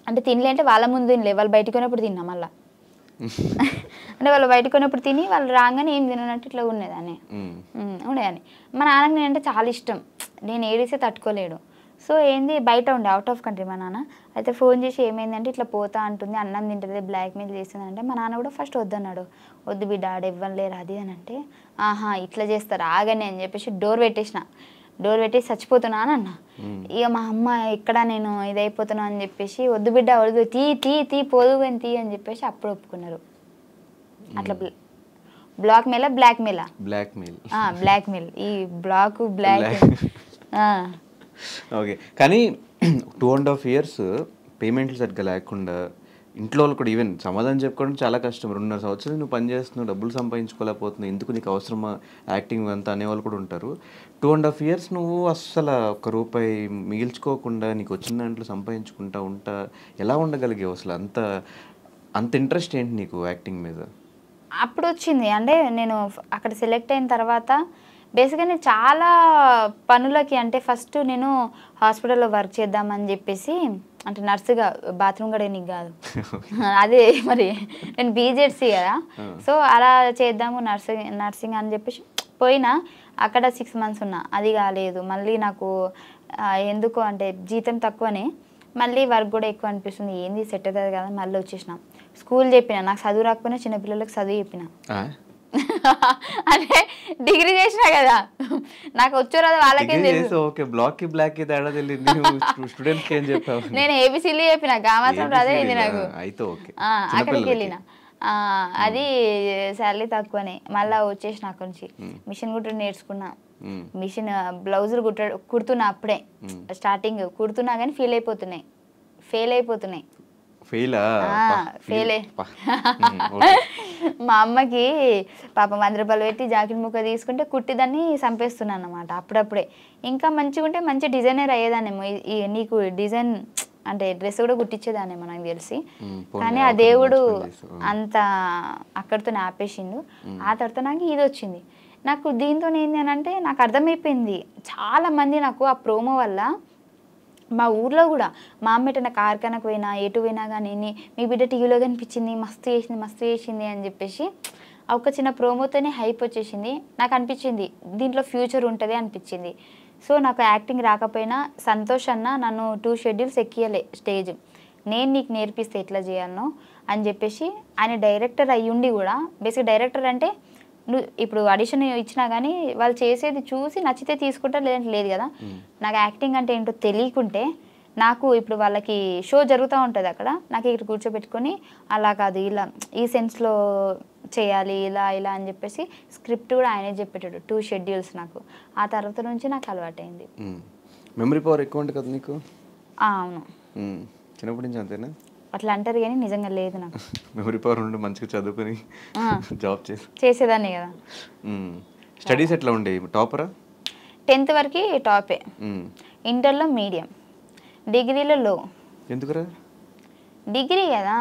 అంటే తినలే అంటే వాళ్ళ ముందు తినలే, వాళ్ళు బయటకు పోయినప్పుడు తిన్నా మళ్ళీ. అంటే వాళ్ళు బయటకు పోయినప్పుడు తిని వాళ్ళు రాగానే ఏం తిననట్టు ఇట్లా ఉండేదాన్ని. ఉండేదాన్ని. మా నాన్నకి నేనంటే చాలా ఇష్టం, నేను ఏడిస్తే తట్టుకోలేడు. సో ఏంది బయట ఉండే, అవుట్ ఆఫ్ కంట్రీ మా నాన్న. అయితే ఫోన్ చేసి ఏమైందంటే ఇట్లా పోతా అంటుంది, అన్నం తింటుంది, బ్లాక్మెయిల్ చేస్తుంది అంటే మా నాన్న కూడా ఫస్ట్ వద్దన్నాడు. వద్దు బిడ్డ ఆడ ఇవ్వలేరు అది అని అంటే, ఆహా ఇట్లా చేస్తారు ఆగని అని చెప్పేసి డోర్ పెట్టేసిన. డోర్ పెట్టేసి చచ్చిపోతున్నా అని అన్న. ఇక మా అమ్మ ఇక్కడ నేను ఇదైపోతున్నా అని చెప్పేసి, వద్దు బిడ్డ వద్దు, తీ తీ తీ పోదు అని తీ అని చెప్పేసి అప్పుడు ఒప్పుకున్నారు. అట్లా బ్లాక్మెయిల్ బ్లాక్మెయిల్ ఈ బ్లాక్ బ్లాక్. ఓకే. కానీ 2.5 years పేమెంట్లు సరిగ్గా లేకుండా ఇంట్లో వాళ్ళు కూడా ఈవెన్ సమాధానం చెప్పుకోవడం చాలా కష్టం. 2.5 సంవత్సరాలు నువ్వు పని చేస్తున్నావు, డబ్బులు సంపాదించుకోలేకపోతున్నావు, ఎందుకు నీకు అవసరమా యాక్టింగ్ అంతా అనేవాళ్ళు కూడా ఉంటారు. 2.5 years నువ్వు అస్సలు ఒక్క రూపాయి మిగిల్చుకోకుండా నీకు వచ్చిన దాంట్లో సంపాదించుకుంటా ఎలా ఉండగలిగావు అసలు? అంత అంత ఇంట్రెస్ట్ ఏంటి నీకు యాక్టింగ్ మీద? అప్పుడు వచ్చింది అంటే నేను అక్కడ సెలెక్ట్ అయిన తర్వాత బేసిక్గా నేను చాలా పనులకి, అంటే ఫస్ట్ నేను హాస్పిటల్లో వర్క్ చేద్దామని చెప్పేసి, అంటే నర్సుగా, బాత్రూమ్ కడగనీకి కాదు, అదే మరి నేను బీజెడ్సీ కదా. సో అలా చేద్దాము నర్సింగ్ అని చెప్పేసి పోయినా. అక్కడ 6 months ఉన్నా, అది కాలేదు. మళ్ళీ నాకు ఎందుకు అంటే జీతం తక్కువనే, మళ్ళీ వర్క్ కూడా ఎక్కువ అనిపిస్తుంది, ఏంది సెట్ అవుతుంది కదా, మళ్ళీ వచ్చేసిన. స్కూల్ చెప్పిన, నాకు చదువు రాకపోయినా చిన్నపిల్లలకు చదువు చెప్పిన. అంటే డిగ్రీ చేసినా కదా, నాకు వచ్చో రాదు వాళ్ళకేం తెలుసు. నేను ఏబిసిలు చెప్పిన, గామాసం రాదే ఇది నాకు. అక్కడికి వెళ్ళిన, అది శాలరీ తక్కువనే. మళ్ళీ వచ్చేసిన అక్కడి నుంచి. మిషన్ కుట్టడం నేర్చుకున్నా, మిషన్ బ్లౌజులు కుడుతున్నా. అప్పుడే స్టార్టింగ్ కుడుతున్నా కానీ ఫెయిల్ అయిపోతున్నాయి. మా అమ్మకి పాపం 100 రూపాయలు పెట్టి జాకెట్ ముక్క తీసుకుంటే కుట్టిదాన్ని చంపేస్తున్నాను అన్నమాట అప్పుడప్పుడే. ఇంకా మంచిగా ఉంటే మంచి డిజైనర్ అయ్యేదాన్నేమో, నీకు డిజైన్ అంటే డ్రెస్ కూడా కుట్టించేదాన్నేమో నాకు తెలిసి. కానీ ఆ దేవుడు అంత అక్కడితో ఆపేసిండు. ఆ తర్వాత నాకు ఇది వచ్చింది. నాకు దీంతో ఏంటి అని అంటే నాకు అర్థమైపోయింది, చాలామంది నాకు ఆ ప్రోమో వల్ల మా ఊర్లో కూడా, మా అమ్మ ఎటైనా కార్ఖానకు పోయినా ఎటు పోయినా కానీ మీ బిడ్డ టీవీలో కనిపించింది, మస్తు చేసింది అని చెప్పేసి ఒక చిన్న ప్రోమోతోనే హైప్ వచ్చేసింది. నాకు అనిపించింది దీంట్లో ఫ్యూచర్ ఉంటుంది అనిపించింది. సో నాకు యాక్టింగ్ రాకపోయినా సంతోష్ అన్న నన్ను 2 schedules ఎక్కియలే స్టేజ్, నేను నీకు నేర్పిస్తే ఎట్లా చేయాలనో అని చెప్పేసి. ఆయన డైరెక్టర్ అయ్యుండి కూడా, బేసిక్ డైరెక్టర్ అంటే నువ్వు ఇప్పుడు ఆడిషన్ ఇచ్చినా కానీ వాళ్ళు చేసేది చూసి నచ్చితే తీసుకుంటారు, లేదంటే లేదు కదా. నాకు యాక్టింగ్ అంటే ఏంటో తెలియకుంటే, నాకు ఇప్పుడు వాళ్ళకి షో జరుగుతూ ఉంటుంది అక్కడ, నాకు ఇక్కడ కూర్చోబెట్టుకొని అలా కాదు ఇలా ఈ సెన్స్లో చేయాలి ఇలా ఇలా అని చెప్పేసి స్క్రిప్ట్ కూడా ఆయనే చెప్పేటాడు. 2 schedules నాకు. ఆ తర్వాత నుంచి నాకు అలవాటైంది. మెమరీ పవర్ ఎక్కువ ఉంటుంది కదా నీకు? అవును, చిన్నప్పటి నుంచి అంతేనా? అట్లా అంటారు కానీ నిజంగా లేదు నాకు. మెమరీ పవర్ ఉండి మంచిగా చదువుకొని జాబ్ చేసేదాన్ని కదా. స్టడీస్ ఎట్లా ఉండేవి? టాపరా? 10th వరకు టాపే, ఇంటర్లో మీడియం, డిగ్రీలో లో. ఎందుకురా? డిగ్రీ కదా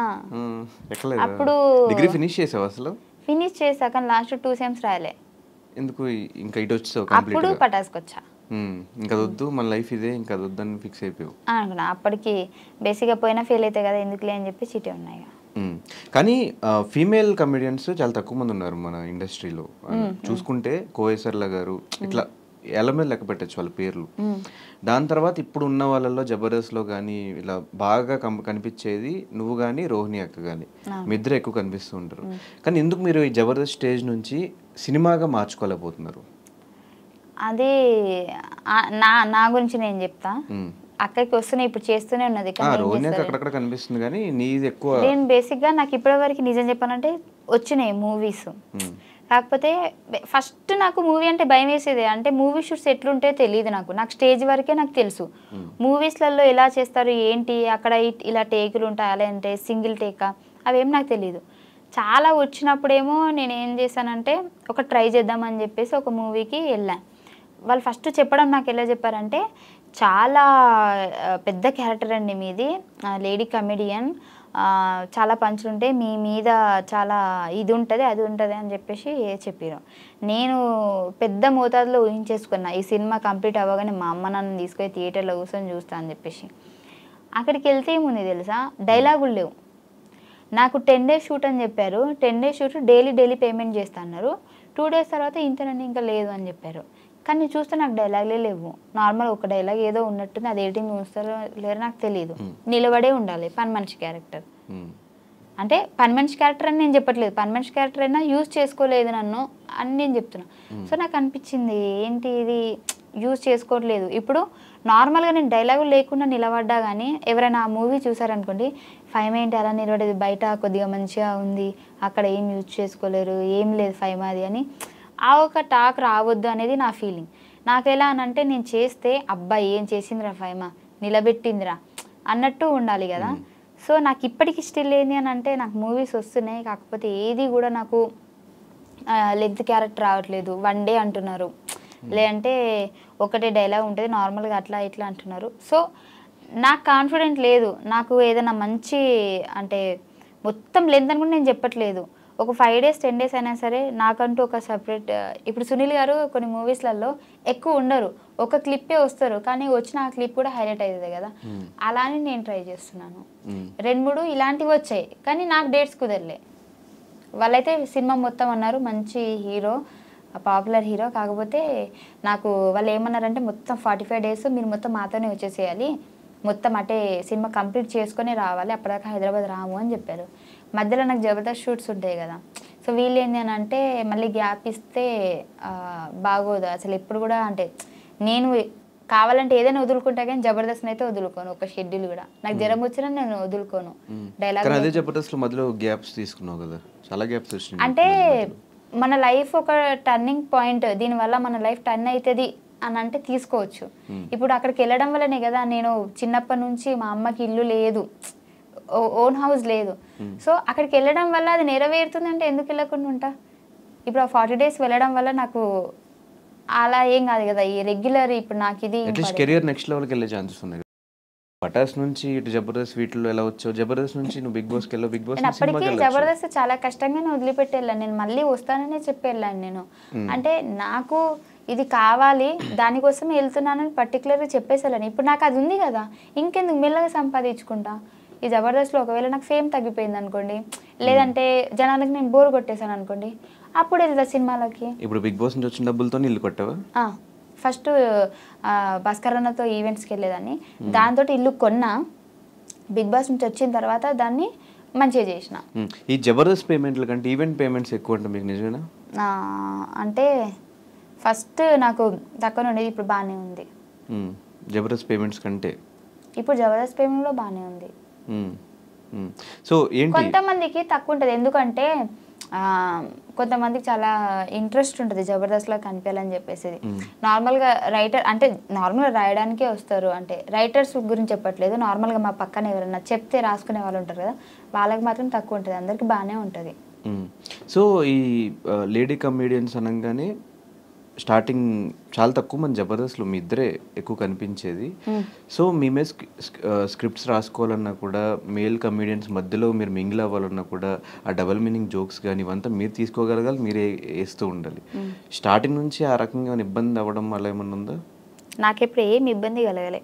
అప్పుడు. డిగ్రీ ఫినిష్ చేసావు అసలు? ఫినిష్ చేసా కానీ లాస్ట్ 2 sems రాయలే. ఎందుకు ఇంకా ఇటు వచ్చావు? అప్పుడు పటాస్కొచ్చా, ఇంకా వద్దు మన లైఫ్ ఇదే, ఇంకా వద్దని ఫిక్స్ అయిపోయావు అనుకున్నా. అప్పటికి బేసిక్గా పోయినా ఫెయిల్ అవుతాయి కదా ఎందుకులే అని చెప్పి చీటే ఉన్నాయి. కానీ ఫీమేల్ కమెడియన్స్ చాలా తక్కువ మంది ఉన్నారు మన ఇండస్ట్రీలో. చూసుకుంటే కోయేసర్ల గారు ఇట్లా ఎలా మీద లెక్క పెట్టచ్చు వాళ్ళ పేర్లు. దాని తర్వాత ఇప్పుడు ఉన్న వాళ్ళలో జబర్దస్త్లో కానీ ఇలా బాగా కనిపించేది నువ్వు కానీ రోహిణి అక్క కానీ, మీ ఇద్దరు ఎక్కువ కనిపిస్తూ ఉంటారు. కానీ ఎందుకు మీరు ఈ జబర్దస్త్ స్టేజ్ నుంచి సినిమాగా మార్చుకోలేకపోతున్నారు? అది నా గురించి నేను చెప్తా. అక్కడికి వస్తున్నాయి, ఇప్పుడు చేస్తూనే ఉన్నది. అక్కడక్కడ కనిపిస్తుంది కానీ నీది ఎక్కువ. నేను బేసిక్గా నాకు ఇప్పటి వరకు నిజం చెప్పాలంటే వచ్చినాయి మూవీస్, కాకపోతే ఫస్ట్ నాకు మూవీ అంటే భయం వేసేది. అంటే మూవీ షూట్స్ ఎట్లుంటే తెలియదు నాకు స్టేజ్ వరకే నాకు తెలుసు. మూవీస్లలో ఎలా చేస్తారు ఏంటి, అక్కడ ఇలా టేకులు ఉంటాయి, అలా అంటే సింగిల్ టేకా అవేం నాకు తెలియదు. చాలా వచ్చినప్పుడేమో నేను ఏం చేశానంటే ఒక ట్రై చేద్దామని చెప్పేసి ఒక మూవీకి వెళ్ళాను. వాళ్ళు ఫస్ట్ చెప్పడం నాకు ఎలా చెప్పారంటే, చాలా పెద్ద క్యారెక్టర్ అండి మీది, లేడీ కమెడియన్, చాలా పంచులు ఉంటాయి మీ మీద, చాలా ఇది ఉంటుంది అది ఉంటుంది అని చెప్పేసి చెప్పారు. నేను పెద్ద మోతాదులో ఊహించేసుకున్నా ఈ సినిమా కంప్లీట్ అవ్వగానే మా అమ్మ నన్ను తీసుకొని థియేటర్లో కూర్చొని చూస్తా అని చెప్పేసి. అక్కడికి వెళ్తే ఏముంది తెలుసా, డైలాగులు లేవు. నాకు 10 days షూట్ అని చెప్పారు. 10 days షూట్ డైలీ పేమెంట్ చేస్తా అన్నారు. 2 days తర్వాత ఇంతనని ఇంకా లేదు అని చెప్పారు. కానీ చూస్తే నాకు డైలాగులే లేవు. నార్మల్ ఒక డైలాగ్ ఏదో ఉన్నట్టుంది, అది ఎడిటింగ్ చూస్తారో లేరో నాకు తెలియదు. నిలబడే ఉండాలి, పని మనిషి క్యారెక్టర్. అంటే పని మనిషి క్యారెక్టర్ అని నేను చెప్పట్లేదు, పని మనిషి క్యారెక్టర్ అయినా యూజ్ చేసుకోలేదు నన్ను అని నేను చెప్తున్నా. సో నాకు అనిపించింది ఏంటి ఇది యూజ్ చేసుకోవట్లేదు. ఇప్పుడు నార్మల్గా నేను డైలాగులు లేకుండా నిలబడ్డా కానీ ఎవరైనా ఆ మూవీ చూసారనుకోండి, ఫైమా ఏంటి అలా నిలబడేది, బయట కొద్దిగా మంచిగా ఉంది, అక్కడ ఏం యూజ్ చేసుకోలేరు, ఏం లేదు ఫైమాది అని ఆ ఒక టాక్ రావద్దు అనేది నా ఫీలింగ్. నాకు ఎలా అనంటే నేను చేస్తే అబ్బాయి ఏం చేసిందిరా ఫైమా, నిలబెట్టిందిరా అన్నట్టు ఉండాలి కదా. సో నాకు ఇప్పటికి స్టిల్ ఏంది అని అంటే నాకు మూవీస్ వస్తున్నాయి, కాకపోతే ఏది కూడా నాకు లెంత్ క్యారెక్టర్ రావట్లేదు. 1 day అంటున్నారు, లేదంటే ఒకటే డైలాగ్ ఉంటుంది నార్మల్గా అట్లా ఇట్లా అంటున్నారు. సో నాకు కాన్ఫిడెంట్ లేదు. నాకు ఏదైనా మంచి అంటే మొత్తం లెంత్ అని కూడా నేను చెప్పట్లేదు, ఒక 5 days 10 days అయినా సరే నాకంటూ ఒక సపరేట్. ఇప్పుడు సునీల్ గారు కొన్ని మూవీస్లలో ఎక్కువ ఉండరు, ఒక క్లిప్పే వస్తారు, కానీ వచ్చిన ఆ క్లిప్ కూడా హైలైట్ అవుతుంది కదా. అలానే నేను ట్రై చేస్తున్నాను. 2-3 ఇలాంటివి వచ్చాయి, కానీ నాకు డేట్స్ కుదరలే. వాళ్ళైతే సినిమా మొత్తం అన్నారు మంచి హీరో, పాపులర్ హీరో, కాకపోతే నాకు వాళ్ళు ఏమన్నారంటే మొత్తం 45 days మీరు మొత్తం మాతోనే వచ్చేసేయాలి, మొత్తం అటే సినిమా కంప్లీట్ చేసుకొని రావాలి, అప్పటిదాకా హైదరాబాద్ రాము అని చెప్పారు. మధ్యలో నాకు జబర్దస్త్ షూట్స్ ఉంటాయి కదా. సో వీళ్ళు ఏంటి అని అంటే మళ్ళీ గ్యాప్ ఇస్తే బాగోదు అసలు. ఎప్పుడు కూడా అంటే నేను కావాలంటే ఏదైనా వదులుకుంటా కానీ జబర్దస్త్ అయితే వదులుకోను, ఒక షెడ్యూల్ కూడా. నాకు జ్వరం వచ్చినా నేను వదులుకోను. డైలాగ్ అదే జబర్దస్త్ మధ్యలో గ్యాప్స్ తీసుకున్నావు కదా, చాలా గ్యాప్స్ వచ్చినాయి. అంటే మన లైఫ్ ఒక టర్నింగ్ పాయింట్, దీనివల్ల మన లైఫ్ టర్న్ అవుతుంది అని అంటే తీసుకోవచ్చు. ఇప్పుడు అక్కడికి వెళ్ళడం వల్లనే కదా నేను చిన్నప్పటి నుంచి మా అమ్మకి ఇల్లు లేదు, ఓన్ హౌస్ లేదు. సో అక్కడికి వెళ్ళడం వల్ల అది నెరవేరుతుంది అంటే ఎందుకు వెళ్ళకుండా ఉంటా. ఇప్పుడు ఆ 40 days వెళ్ళడం వల్ల నాకు అలా ఏం కాదు కదా, ఈ రెగ్యులర్ ఇప్పుడు నాకు ఇది కెరియర్ నెక్స్ట్ లెవెల్కి వెళ్ళే ఛాన్సెస్ ఉన్నాయి. పటాస్ నుంచి ఇటు జబర్దస్త్ వీటిలో ఎలా వచ్చావు, జబర్దస్త్ నుంచి నువ్వు బిగ్ బాస్కి వెళ్ళావు, బిగ్ బాస్ అప్పటికి జబర్దస్త్ చాలా కష్టంగానే వదిలిపెట్టి వెళ్ళాను నేను, మళ్ళీ వస్తాననే చెప్పి వెళ్ళాను నేను. అంటే నాకు ఇది కావాలి దానికోసం వెళ్తున్నానని పర్టికులర్గా చెప్పేసి వెళ్ళాను. ఇప్పుడు నాకు అది ఉంది కదా, ఇంకెందుకు మెల్లగా సంపాదించుకుంటా. ఈ జబర్దస్త్లో ఒకవేళ నాకు ఫేమ్ తగ్గిపోయింది అనుకోండి, లేదంటే జనాలకు నేను బోర్ కొట్టేశాను అనుకోండి, అప్పుడు వెళ్తా సినిమాలకి. ఇప్పుడు బిగ్ బాస్ నుంచి వచ్చిన డబ్బులతో ఇల్లు కొట్టావా? ఫస్ట్ భాస్కర్ అన్నతో ఈవెంట్స్కి వెళ్ళేదాన్ని, దాంతో ఇల్లు కొన్నా. బిగ్ బాస్ నుంచి వచ్చిన తర్వాత దాన్ని మంచిగా చేసిన. ఈ జబర్దస్త్ పేమెంట్ల కంటే ఈవెంట్ పేమెంట్స్ ఎక్కువ అంటే మీకు నిజమేనా? అంటే ఫస్ట్ నాకు తక్కువ ఉండేది, ఇప్పుడు బాగానే ఉంది. జబర్దస్త్ పేమెంట్స్ కంటే ఇప్పుడు జబర్దస్త్ పేమెంట్లో బాగానే ఉంది. సో ఏంటి కొంతమందికి తక్కువ ఉంటుంది, ఎందుకంటే కొంతమందికి చాలా ఇంట్రెస్ట్ ఉంటుంది జబర్దస్త్లో కనిపించాలని చెప్పేసి. నార్మల్గా రైటర్ అంటే నార్మల్గా రాయడానికే వస్తారు, అంటే రైటర్స్ గురించి చెప్పట్లేదు, నార్మల్గా మా పక్కన ఎవరైనా చెప్తే రాసుకునే వాళ్ళు ఉంటారు కదా, వాళ్ళకి మాత్రం తక్కువ ఉంటుంది, అందరికి బాగానే ఉంటుంది. సో ఈ లేడీ కమేడియన్స్ అనగానే స్టార్టింగ్ చాలా తక్కువ మంది జబర్దస్త్లో మీ ఇద్దరే ఎక్కువ కనిపించేది. సో మీ మీద స్క్రిప్ట్స్ రాసుకోవాలన్నా కూడా, మేల్ కమేడియన్స్ మధ్యలో మీరు మింగిల్ అవ్వాలన్నా కూడా ఆ డబల్ మీనింగ్ జోక్స్ కానీ ఇవంతా మీరు తీసుకోగలగాలి, మీరే వేస్తూ ఉండాలి. స్టార్టింగ్ నుంచి ఆ రకంగా ఇబ్బంది అవ్వడం అలా ఏమన్నా ఉందా? నాకెప్పుడు ఏం ఇబ్బంది కలగలే,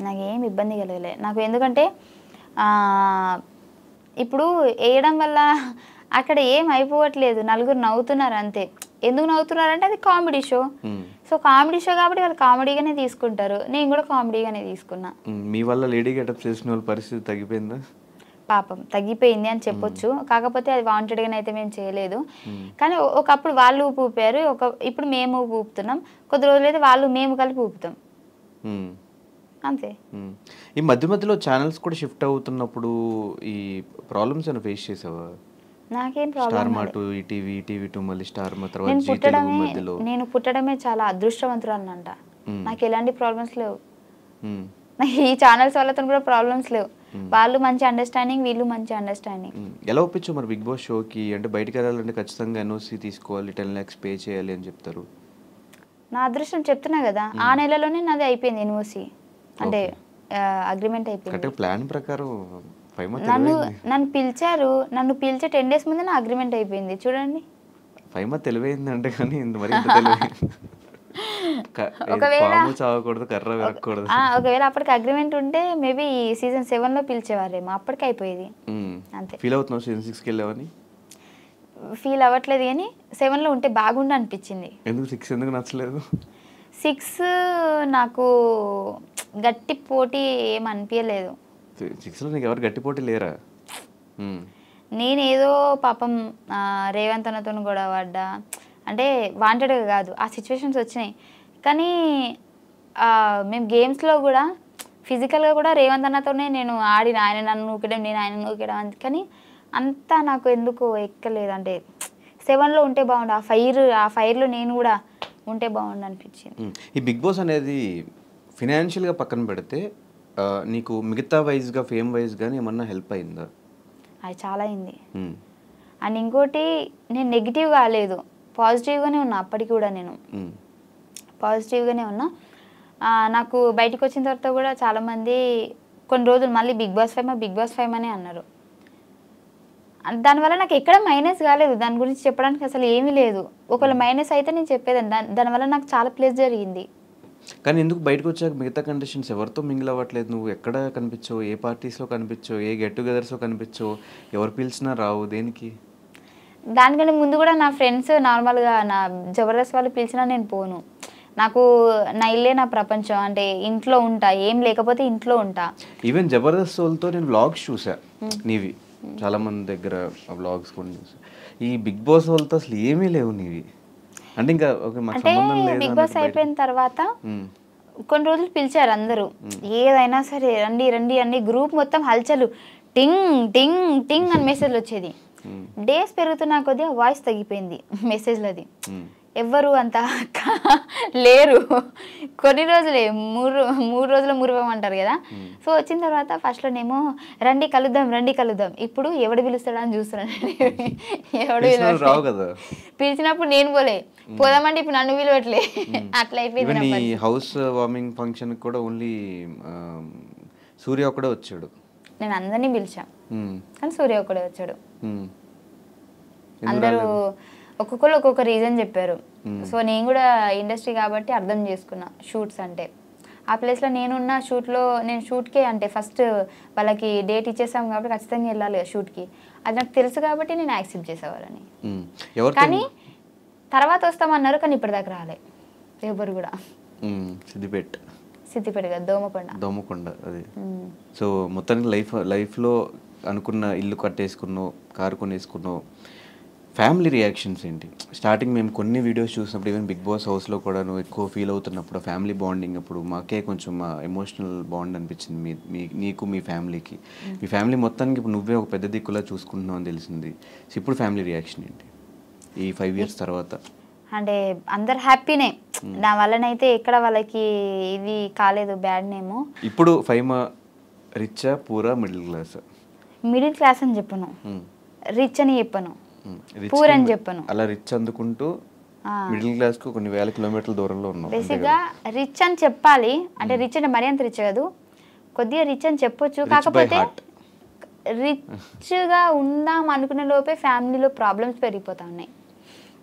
నాకేం ఇబ్బంది కలగలే. నాకు ఎందుకంటే ఇప్పుడు వేయడం వల్ల అక్కడ ఏం అయిపోవట్లేదు, నలుగురు నవ్వుతున్నారు అంతే. ఎందుకు నవ్వుతున్నారంటే అది comedy show. So comedy show కాబట్టి వాళ్ళు కామెడీగానే తీసుకుంటారు, నేను కూడా కామెడీగానే తీసుకున్నా. మీ వల్ల లేడీ గెటప్ చేసిన వాళ్ళ పరిస్థితి తగ్గిపోయిందా? పాపం తగ్గిపోయింది అని చెప్పొచ్చు, కాకపోతే అది వాంటెడ్గానే అయితే మేము చేయలేదు. కానీ ఒకప్పుడు వాళ్ళు ఊపి ఊపారు, ఇప్పుడు మేము ఊపుతున్నాం, కొద్ది రోజులైతే వాళ్ళు మేము కలిపి ఊపుతాం అంతే. ఈ మధ్య మధ్యలో ఛానల్స్ కూడా షిఫ్ట్ అవుతున్నప్పుడు ఈ ప్రాబ్లమ్స్ ఏమైనా ఫేస్ చేసావా? నాకేం ప్రాబ్లం, నేను పుట్టడమే చాలా అదృష్టవంతురాలనంట, నాకు ఎలాంటి ప్రాబ్లమ్స్ లేవు. నాకు ఈ ఛానల్స్ వాళ్ళతో కూడా ప్రాబ్లమ్స్ లేవు, వాళ్ళు మంచి అండర్స్టాండింగ్, వీళ్ళు మంచి అండర్స్టాండింగ్. ఎలా ఒప్పించు మరి బిగ్ బాస్ షోకి? అంటే బయటకు వెళ్ళాలంటే ఖచ్చితంగా ఎన్ఓసి తీసుకోవాలి, 10 lakhs పే చేయాలి అని చెప్తారు. నా అదృష్టం చెప్తున్నా కదా, ఆ నెలలోనే నాది అయిపోయింది ఎన్ఓసి, అంటే అగ్రిమెంట్ అయిపోయింది. ప్లాన్ ప్రకారం నన్ను పిలిచారు, నన్ను పిలిచే 10 days ముందే నా అగ్రిమెంట్ అయిపోయింది చూడండి. ఫైమా తెలివైంది అంటే కానీ ఒకవేళ పాము చావకూడదు, కర్ర విరగకూడదు. ఒకవేళ అప్పటికి అగ్రిమెంట్ ఉంటే మేబీ సీజన్ 7లో పిలిచేవారేమో, అప్పటికి అయిపోయేది అంతే. ఫీల్ అవుతున్నావు సీజన్ 6కి వెళ్ళావని? ఫీల్ అవ్వట్లేదు, కానీ 7లో ఉంటే బాగుండు అనిపించింది. ఎందుకు 6 ఎందుకు నచ్చలేదు? 6 నాకు గట్టి పోటీ ఏం అనిపించలేదు. 6లో నీకు ఎవరు గట్టి పోటీ లేరా? నేనేదో పాపం రేవంత్ అన్నతో గొడవ పడ్డా, అంటే వాంటెడ్గా కాదు, ఆ సిచ్యువేషన్స్ వచ్చినాయి. కానీ మేము గేమ్స్లో కూడా ఫిజికల్గా కూడా రేవంత్ అన్నతోనే నేను ఆడిన, ఆయన నన్ను నూకడం, నేను ఆయన నూకడం. కానీ అంతా నాకు ఎందుకు ఎక్కలేదు. అంటే 7లో ఉంటే బాగుండు, ఆ ఫైర్లో నేను కూడా ఉంటే బాగుండు అనిపించింది. ఈ బిగ్ బాస్ అనేది ఫినాన్షియల్గా పక్కన పెడితే నీకు మిగతా వైజ్గా, ఫేమ్ వైజ్ కానీ ఏమన్నా హెల్ప్ అయిందా? అది చాలా అయింది. అండ్ ఇంకోటి, నేను నెగిటివ్ కాలేదు, పాజిటివ్గానే ఉన్నా. అప్పటికి కూడా నేను పాజిటివ్గానే ఉన్నా. నాకు బయటకు వచ్చిన తర్వాత కూడా చాలామంది కొన్ని రోజులు మళ్ళీ బిగ్ బాస్ 5 అనే అన్నారు. దానివల్ల నాకు ఎక్కడ మైనస్ కాలేదు, దాని గురించి చెప్పడానికి అసలు ఏమీ లేదు. ఒకవేళ మైనస్ అయితే నేను చెప్పేదాన్ని, దానివల్ల నాకు చాలా ప్లస్ జరిగింది. కానీ ఎందుకు బయటకు వచ్చాక మిగతా కండిషన్స్ ఎవరితో మింగిల్ అవ్వట్లేదు? నువ్వు ఎక్కడ కనిపించవు, ఏ పార్టీస్లో కనిపించవు, ఏ గెట్ టుగెదర్స్లో కనిపించవు, ఎవరు పిలిచినా రావు, దేనికి? దానికంటే ముందు కూడా నా ఫ్రెండ్స్ నార్మల్గా నా జబర్దస్త్ వాళ్ళు పిలిచినా నేను పోను. నాకు నా ఇల్లే నా ప్రపంచం, అంటే ఇంట్లో ఉంటా, ఏం లేకపోతే ఇంట్లో ఉంటా. ఈవెన్ జబర్దస్త్ వాళ్ళతో నేను వ్లాగ్స్ చూసా నీవి, చాలా మంది దగ్గర వ్లాగ్స్ కూడా చూసా. ఈ బిగ్ బాస్ వాళ్ళతో అసలు ఏమీ లేవు నీవి. అంటే ఇంకా బిగ్ బాస్ అయిపోయిన తర్వాత కొన్ని రోజులు పిలిచారు అందరూ, ఏదైనా సరే రండి రండి అని. గ్రూప్ మొత్తం హల్చలు, టింగ్ టింగ్ టింగ్ అని మెసేజ్లు వచ్చేది. డేస్ పెరుగుతున్నా కొద్దిగా వాయిస్ తగ్గిపోయింది మెసేజ్లది, ఎవ్వరు అంత లేరు. కొన్ని రోజులే, మూడు రోజులు మురిపోమంటారు కదా. సో వచ్చిన తర్వాత ఫస్ట్లోనేమో రండి కలుద్దాం, ఇప్పుడు ఎవడు పిలుస్తాడా అని చూస్తున్నాను. ఎవడు పిలిచినప్పుడు నేను పోదామంటే ఇప్పుడు నన్ను పిలవట్లే, అట్లా అయిపోయింది. హౌస్ వార్మింగ్ ఫంక్షన్ కూడా ఓన్లీ సూర్య ఒక్కడే వచ్చాడు. నేను అందరినీ పిలిచా, కానీ సూర్య ఒక్కడే వచ్చాడు. అందరూ ఒక్కొక్కరు ఒక్కొక్క రీజన్ చెప్పారు. సో నేను కూడా ఇండస్ట్రీ కాబట్టి అర్థం చేసుకున్నా, షూట్స్ అంటే ఆ ప్లేస్లో నేనున్న నేను షూట్కే, అంటే ఫస్ట్ వాళ్ళకి డేట్ ఇచ్చేసాం కాబట్టి ఖచ్చితంగా వెళ్ళాలి షూట్కి, అది నాకు తెలుసు కాబట్టి నేను యాక్సెప్ట్ చేసేవాళ్ళని. కానీ తర్వాత వస్తామన్నారు, కానీ ఇప్పటిదాకా రాలే ఎవరు కూడా. సిద్దిపేట కదా, దోమకొండ అది. సో మొత్తానికి లైఫ్లో అనుకున్న ఇల్లు కట్టేసుకున్నావు, కారు కొనేసుకున్నావు. ఫ్యామిలీ రియాక్షన్స్ ఏంటి? స్టార్టింగ్ మేము కొన్ని వీడియోస్ చూసినప్పుడు, ఈవెన్ బిగ్ బాస్ హౌస్లో కూడా నువ్వు ఎక్కువ ఫీల్ అవుతున్నప్పుడు, ఫ్యామిలీ బాండింగ్ అప్పుడు మాకే కొంచెం ఎమోషనల్ బాండ్ అనిపించింది నీకు మీ ఫ్యామిలీకి. మీ ఫ్యామిలీ మొత్తానికి ఇప్పుడు నువ్వే ఒక పెద్ద దిక్కులా చూసుకుంటున్నావు అని తెలిసింది. సో ఇప్పుడు ఫ్యామిలీ రియాక్షన్ ఏంటి ఈ 5 years తర్వాత? అంటే అందరు హ్యాపీనే, నా వల్లనైతే ఎక్కడ వాళ్ళకి ఇది కాలేదు బ్యాడ్ నేమ్. ఇప్పుడు ఫైమా రిచ్, పూరా, మిడిల్ క్లాస్? మిడిల్ క్లాస్ అని చెప్పను, రిచ్ అని చెప్పను, పూర్ అని చెప్పను. అలా రిచ్ అందుకుంటూ మిడిల్ క్లాస్ కు కొన్ని వేల కిలోమీటర్ల దూరంలో ఉన్నాం. బేసిక్గా రిచ్ అని చెప్పాలి, అంటే రిచ్ అంటే మరీ అంత రిచ్ కాదు, కొద్దిగా రిచ్ అని చెప్పొచ్చు. కాకపోతే రిచ్గా ఉందాం అనుకునే లోపే ఫ్యామిలీలో ప్రాబ్లమ్స్ పెరిగిపోతా ఉన్నాయి.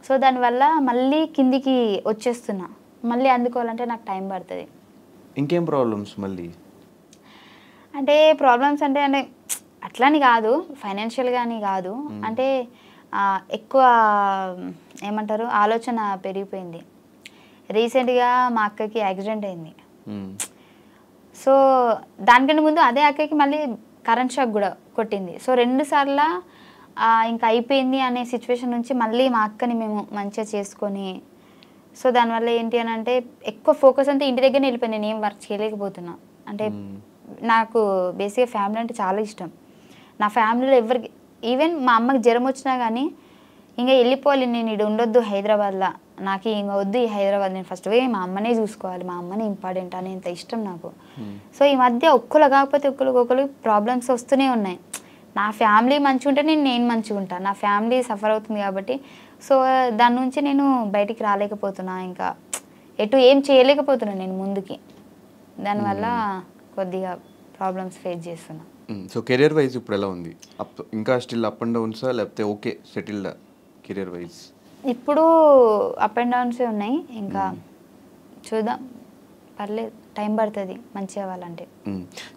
సో దానివల్ల మళ్ళీ కిందికి వచ్చేస్తున్నా, మళ్ళీ అందుకోవాలంటే నాకు టైం పడుతుంది. ఇంకేం ప్రాబ్లమ్స్ మళ్ళీ? అంటే ప్రాబ్లమ్స్ అంటే అట్లని కాదు, ఫైనాన్షియల్గా అని కాదు, అంటే ఎక్కువ ఏమంటారు ఆలోచన పెరిగిపోయింది. రీసెంట్గా మా అక్కకి యాక్సిడెంట్ అయింది. సో దానికంటే ముందు అదే అక్కకి మళ్ళీ కరెంట్ షాక్ కూడా కొట్టింది. సో 2 సార్లు ఇంకా అయిపోయింది అనే సిచ్యువేషన్ నుంచి మళ్ళీ మా అక్కని మేము మంచిగా చేసుకొని, సో దానివల్ల ఏంటి అని అంటే ఎక్కువ ఫోకస్ అంతా ఇంటి దగ్గరనే వెళ్ళిపోయింది. నేను ఏం వర్క్ చేయలేకపోతున్నా. అంటే నాకు బేసిక్గా ఫ్యామిలీ అంటే చాలా ఇష్టం. నా ఫ్యామిలీలో ఎవరికి, ఈవెన్ మా అమ్మకి జ్వరం వచ్చినా కానీ ఇంకా వెళ్ళిపోవాలి, నేను ఇక్కడ ఉండొద్దు హైదరాబాద్లో, నాకు ఇంకా వద్దు ఈ హైదరాబాద్, నేను ఫస్ట్ పోయి మా అమ్మనే చూసుకోవాలి, మా అమ్మనే ఇంపార్టెంట్ అనేంత ఇష్టం నాకు. సో ఈ మధ్య ఒక్కరు కాకపోతే ఒక్కరు ప్రాబ్లమ్స్ వస్తూనే ఉన్నాయి. నా ఫ్యామిలీ మంచిగా ఉంటే నేను మంచిగా ఉంటాను, నా ఫ్యామిలీ సఫర్ అవుతుంది కాబట్టి సో దాని నుంచి నేను బయటికి రాలేకపోతున్నా, ఇంకా ఎటు ఏం చేయలేకపోతున్నా నేను ముందుకి. దానివల్ల కొద్దిగా ప్రాబ్లమ్స్ ఫేస్ చేస్తున్నా. సో కెరియర్ వైజ్ ఇప్పుడు ఎలా ఉంది? ఇంకా స్టిల్ అప్ అండ్ డౌన్సా లేకపోతే ఓకే సెటిల్డ్ కెరియర్ వైజ్? ఇప్పుడు అప్ అండ్ డౌన్సే ఉన్నాయి. ఇంకా చూద్దాం, పర్లేదు, టైం పడుతుంది మంచి అవ్వాలంటే.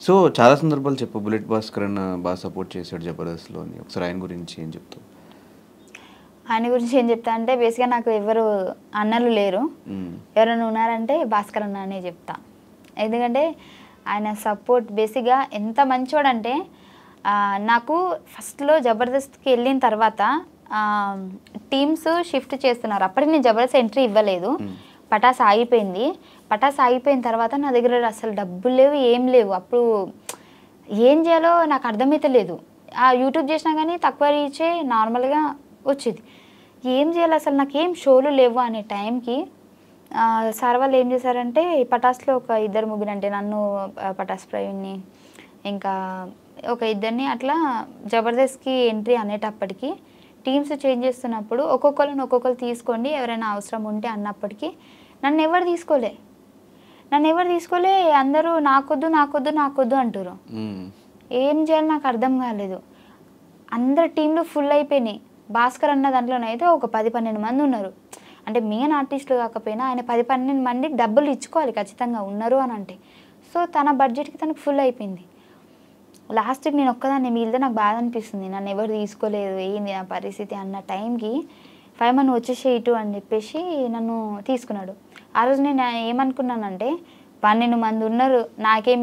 సో చాలా సందర్భాలు చెప్పు, బుల్లెట్ భాస్కర్ అన్న బాగా సపోర్ట్ చేశాడు జబర్దస్త్లో అని, ఒకసారి ఆయన గురించి ఏం చెప్తావు? ఆయన గురించి ఏం చెప్తా అంటే బేసిక్గా నాకు ఎవరు అన్నలు లేరు, ఎవరైనా ఉన్నారంటే భాస్కర్ అన్న అనే చెప్తా. ఎందుకంటే ఆయన సపోర్ట్ బేసిక్గా ఎంత మంచోడంటే నాకు ఫస్ట్లో జబర్దస్త్కి వెళ్ళిన తర్వాత టీమ్స్ షిఫ్ట్ చేస్తున్నారు, అప్పటికి నేను జబర్దస్త్ ఎంట్రీ ఇవ్వలేదు, పటాస్ ఆగిపోయింది. పటాస్ ఆగిపోయిన తర్వాత నా దగ్గర అసలు డబ్బులు లేవు, ఏం లేవు. అప్పుడు ఏం చేయాలో నాకు అర్థమైతే లేదు. యూట్యూబ్ చేసినా కానీ తక్కువ రీచే నార్మల్గా వచ్చేది. ఏం చేయాలి అసలు, నాకేం షోలు లేవు అనే టైంకి సార్ వాళ్ళు ఏం చేశారంటే పటాస్లో ఒక 2-3 అంటే నన్ను, పటాస్ ప్రవీణ్ని, ఇంకా ఒక 2 అట్లా జబర్దస్త్కి ఎంట్రీ అనేటప్పటికి టీమ్స్ చేంజ్ చేస్తున్నప్పుడు ఒక్కొక్కరు తీసుకోండి ఎవరైనా అవసరం ఉంటే అన్నప్పటికీ నన్ను ఎవరు తీసుకోలే. అందరూ నాకొద్దు అంటారు. ఏం చేయాలి నాకు అర్థం కాలేదు. అందరు టీంలు ఫుల్ అయిపోయినాయి. భాస్కర్ అన్న దాంట్లోనైతే ఒక 10-12 మంది ఉన్నారు. అంటే మెయిన్ ఆర్టిస్టులు కాకపోయినా ఆయన 10-12 మందికి డబ్బులు ఇచ్చుకోవాలి ఖచ్చితంగా ఉన్నారు అని అంటే. సో తన బడ్జెట్కి తనకు ఫుల్ అయిపోయింది. లాస్ట్కి నేను ఒక్కదాన్ని మిగిలితే నాకు బాధ అనిపిస్తుంది, నన్ను ఎవరు తీసుకోలేదు, ఏంది నా పరిస్థితి అన్న టైంకి 5 మంది వచ్చేసే ఇటు అని చెప్పేసి నన్ను తీసుకున్నాడు. ఆ రోజు నేను ఏమనుకున్నానంటే 12 మంది ఉన్నారు, నాకేం